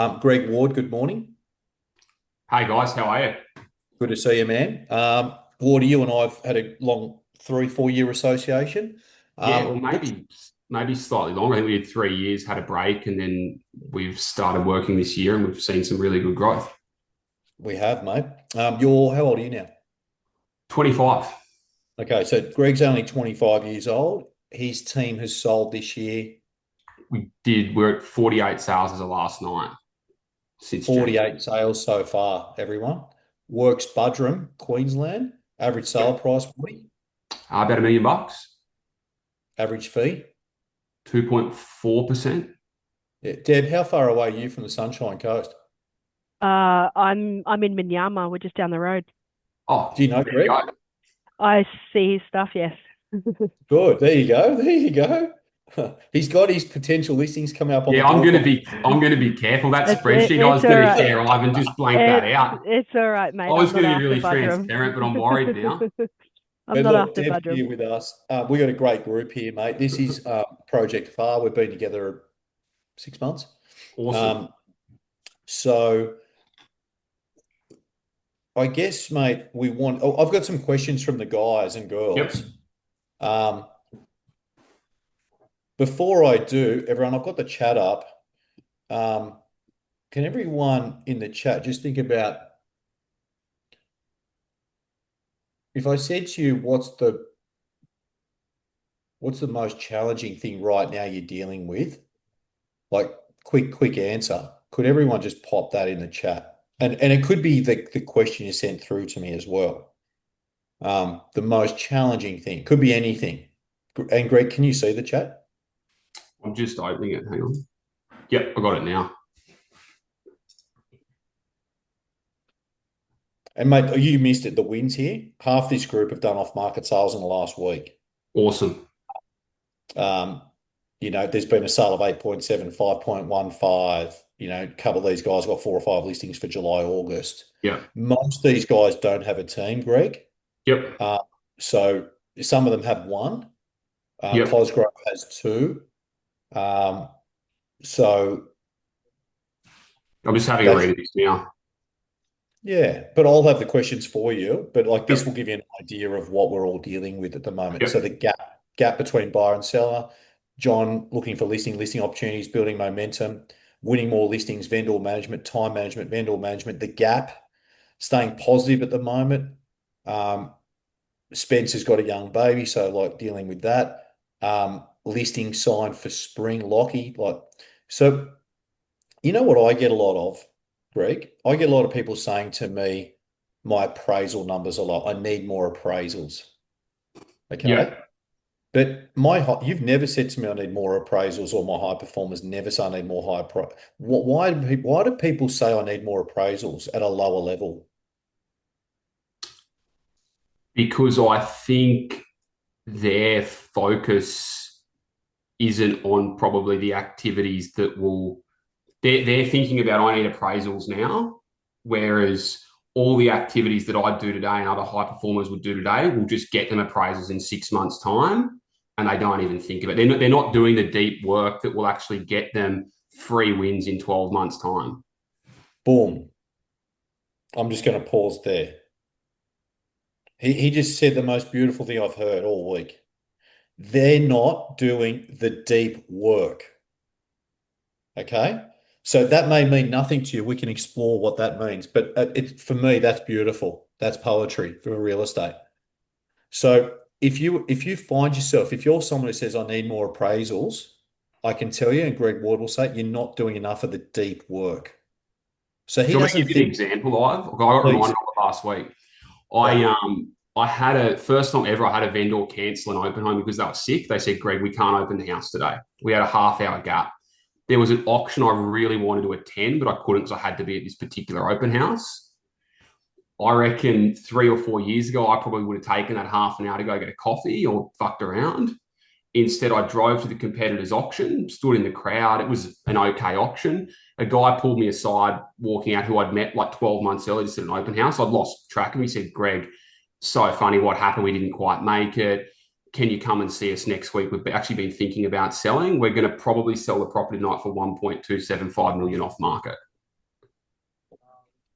Greg Ward, good morning. Hey guys, how are you? Good to see you, man. Ward, you and I have had a long 3, 4 year association. Yeah, well, This maybe slightly longer. I think we did 3 years, had a break, and then we've started working this year, and we've seen some really good growth. we have, mate. You're how old are you now? 25. Okay, so Greg's only 25 years old. His team has sold this year We're at 48 sales as of last night since January. 48 sales so far, everyone. Works Budrum, Queensland. Average sale Yep. price, 40. About $1 million, Average fee. 2.4%. Yeah. Deb, how far away are you from the Sunshine Coast? I'm in Minyama. We're just down the road. Do Oh, you know there you Greg? go. I see his stuff, yes. Good. There you go. There you go. He's got his potential listings coming up on the Yeah, I'm gonna doorstep. be I'm gonna be careful. That spreadsheet I It's was all gonna right. share, Ivan, just blank that It's out. it's all right, I mate. I'm was not gonna be after really Budrum. transparent, but I'm worried now. I'm And not look, after Deb's Budrum. here with us. We got a great group here, mate. This is Project Far. We've been together 6 months. Awesome. Um, so I guess, mate, I've got some questions from the guys and Yep. girls. Um, Before I do, everyone, I've got the chat up. Um, can everyone in the chat just think about if I said to you, what's the most challenging thing right now you're dealing with? Like quick answer. Could everyone just pop that in the chat? And it could be the question you sent through to me as well. The most challenging thing could be anything. And Greg, can you see the chat? I'm just opening it. Hang on. Yep, I got it now. And mate, you missed it. The wins here. Half this group have done off-market sales in the last week. Awesome. Um, there's been a sale of 8.7, 5.15. A couple of these guys got 4 or 5 listings for July, August. Yep. Most of these guys don't have a team, Greg. Yep. Uh, so some of them have one. Yep. Cosgrove has two. Um, so I'm just having a that's read of this now. yeah, but I'll have the questions for you. But like this will Yep. give you an idea of what we're all dealing with at the moment. So Yep. the gap between buyer and seller, John looking for listing opportunities, building momentum, winning more listings, vendor management, time management, vendor management, the gap, staying positive at the moment. Um, Spencer's got a young baby, so like dealing with that. Listing signed for spring, Lockie. So you know what I get a lot of, Greg? I get a lot of people saying to me, my appraisal numbers are low. I need more appraisals. Okay. Yep. But you've never said to me I need more appraisals, or my high performers never say I need more high pro. Why do people say I need more appraisals at a lower level? Because I think their focus isn't on probably the activities that will they're thinking about I need appraisals now, whereas all the activities that I do today and other high performers would do today will just get them appraisals in 6 months' time, and they don't even think of it. They're not doing the deep work that will actually get them free wins in 12 months' time. Boom. I'm just going to pause there. He just said the most beautiful thing I've heard all week. They're not doing the deep work. Okay. So that may mean nothing to you. We can explore what that means. But for me, that's beautiful. That's poetry for real estate. So if you find yourself, if you're someone who says, I need more appraisals, I can tell you, and Greg Ward will say, you're not doing enough of the deep work. So he Do you want me to doesn't give you an think, example, I got please. reminded of it last week. Yeah. I had a first time ever I had a vendor cancel an open home because they were sick. They said, Greg, we can't open the house today. We had a half-hour gap. There was an auction I really wanted to attend, but I couldn't because I had to be at this particular open house. I reckon 3 or 4 years ago, I probably would have taken that half an hour to go get a coffee or fucked around. Instead, I drove to the competitor's auction, stood in the crowd. It was an okay auction. A guy pulled me aside walking out who I'd met like 12 months earlier just at an open house. I'd lost track of him. He said, Greg, so funny what happened. We didn't quite make it. Can you come and see us next week? We've actually been thinking about selling. We're going to probably sell the property tonight for 1.275 million off market.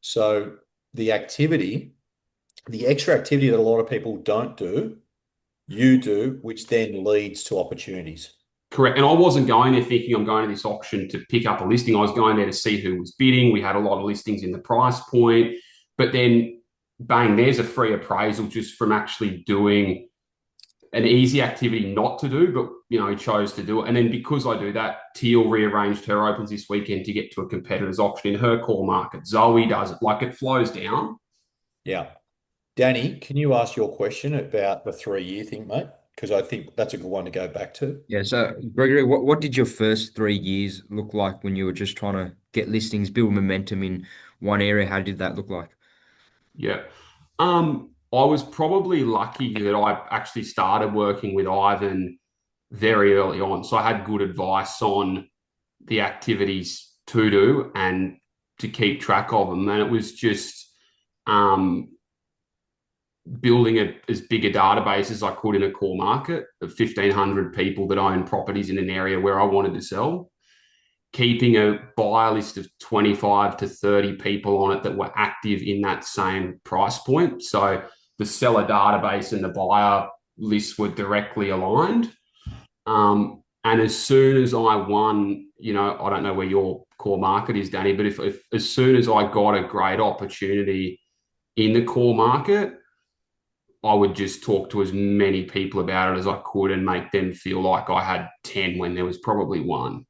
So the activity, the extra activity that a lot of people don't do, you do, which then leads to opportunities. Correct. And I wasn't going there thinking I'm going to this auction to pick up a listing. I was going there to see who was bidding. We had a lot of listings in the price point. But then, bang, there's a free appraisal just from actually doing an easy activity not to do, but he chose to do it. And then because I do that, Teal rearranged her opens this weekend to get to a competitor's auction in her core market. Zoe does it. Like, it flows down. Yeah. Danny, can you ask your question about the 3-year thing, mate? Because I think that's a good one to go back to. Yeah, so Gregory, what did your first 3 years look like when you were just trying to get listings, build momentum in one area? How did that look like? Yeah. I was probably lucky that I actually started working with Ivan very early on. So I had good advice on the activities to do and to keep track of them. And it was just building as big a database as I could in a core market of 1,500 people that own properties in an area where I wanted to sell, keeping a buyer list of 25 to 30 people on it that were active in that same price point. So the seller database and the buyer lists were directly aligned. And as soon as I won, I don't know where your core market is, Danny, but if as soon as I got a great opportunity in the core market, I would just talk to as many people about it as I could and make them feel like I had 10 when there was probably one.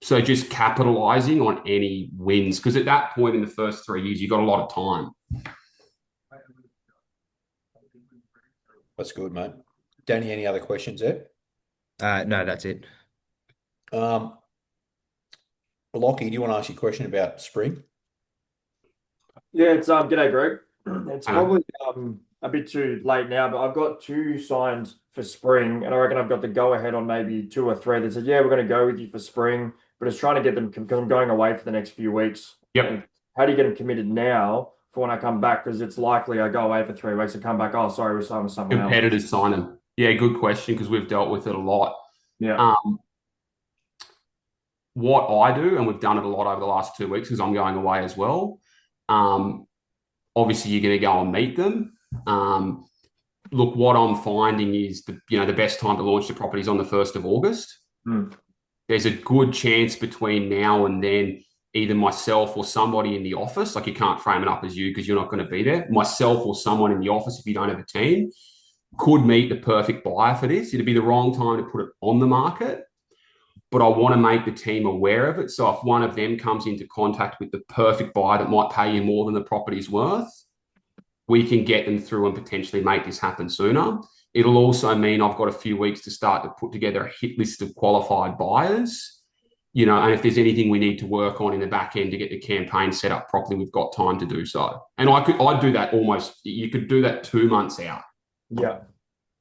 So just capitalizing on any wins, because at that point in the first 3 years, you got a lot of time. That's good, mate. Danny, any other questions there? No, that's it. Lockie, do you want to ask your question about spring? Yeah, it's g'day, Greg. It's probably a bit too late now, but I've got 2 signs for spring, and I reckon I've got the go ahead on maybe 2 or 3 that said, yeah, we're going to go with you for spring, but it's trying to get them because I'm going away for the next few weeks. Yep. How do you get them committed now for when I come back? Because it's likely I go away for 3 weeks and come back. Oh, sorry, we're signing with someone else. Competitors sign them. Yeah, good question, because we've dealt with it a lot. Yeah. What I do, and we've done it a lot over the last 2 weeks because I'm going away as well. Obviously, you're going to go and meet them. Look, what I'm finding is the best time to launch the property is on the 1st of August. There's a good chance between now and then, either myself or somebody in the office, like you can't frame it up as you because you're not going to be there, myself or someone in the office, if you don't have a team, could meet the perfect buyer for this. It'd be the wrong time to put it on the market, but I want to make the team aware of it. So if one of them comes into contact with the perfect buyer that might pay you more than the property's worth, we can get them through and potentially make this happen sooner. It'll also mean I've got a few weeks to start to put together a hit list of qualified buyers, and if there's anything we need to work on in the back end to get the campaign set up properly, we've got time to do so. And I'd do that you could do that 2 months out. Yeah.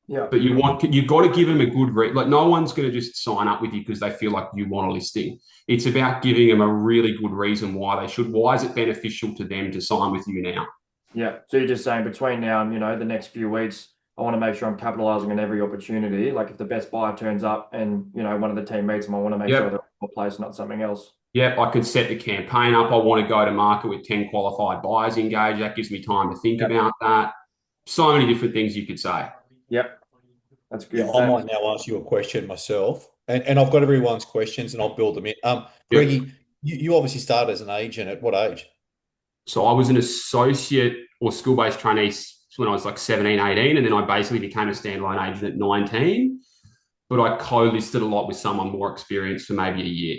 Yeah. But you've got to give them a good like no one's going to just sign up with you because they feel like you want a listing. It's about giving them a really good reason why they should. Why is it beneficial to them to sign with you now? Yeah. So you're just saying between now and, the next few weeks, I want to make sure I'm capitalizing on every opportunity. Like if the best buyer turns up and, one of the team meets them, I want to make sure they're in a place, not something else. Yeah, I could set the campaign up. I want to go to market with 10 qualified buyers engaged. That gives me time to think about that. So many different things you could say. Yep. That's good. Yeah, I might now ask you a question myself, and I've got everyone's questions and I'll build them in. Greggy, you obviously started as an agent at what age? So I was an associate or school-based trainee when I was like 17, 18, and then I basically became a standalone agent at 19, but I co-listed a lot with someone more experienced for maybe a year.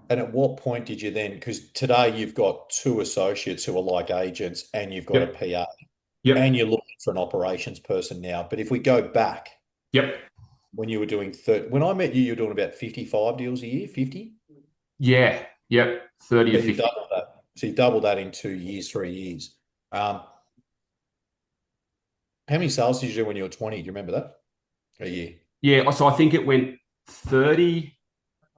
And at what point did you then, because today you've got 2 associates who are like agents and you've got a PA and you're looking for an operations person now. But if we go back, when you were doing when I met you, you were doing about 55 deals a year, 50? Yeah, 30 to 50. Doubled that. So you doubled that in 2 years, 3 years. How many sales did you do when you were 20? Do you remember that? A year? Yeah, so I think it went 30,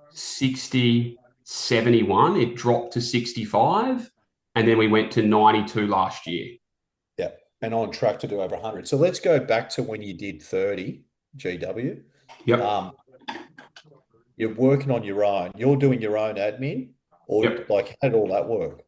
60, 71. It dropped to 65, and then we went to 92 last year. Yeah, and on track to do over 100. So let's go back to when you did 30 GW. Yep. You're working on your own. You're doing your own admin, or like how did all that work?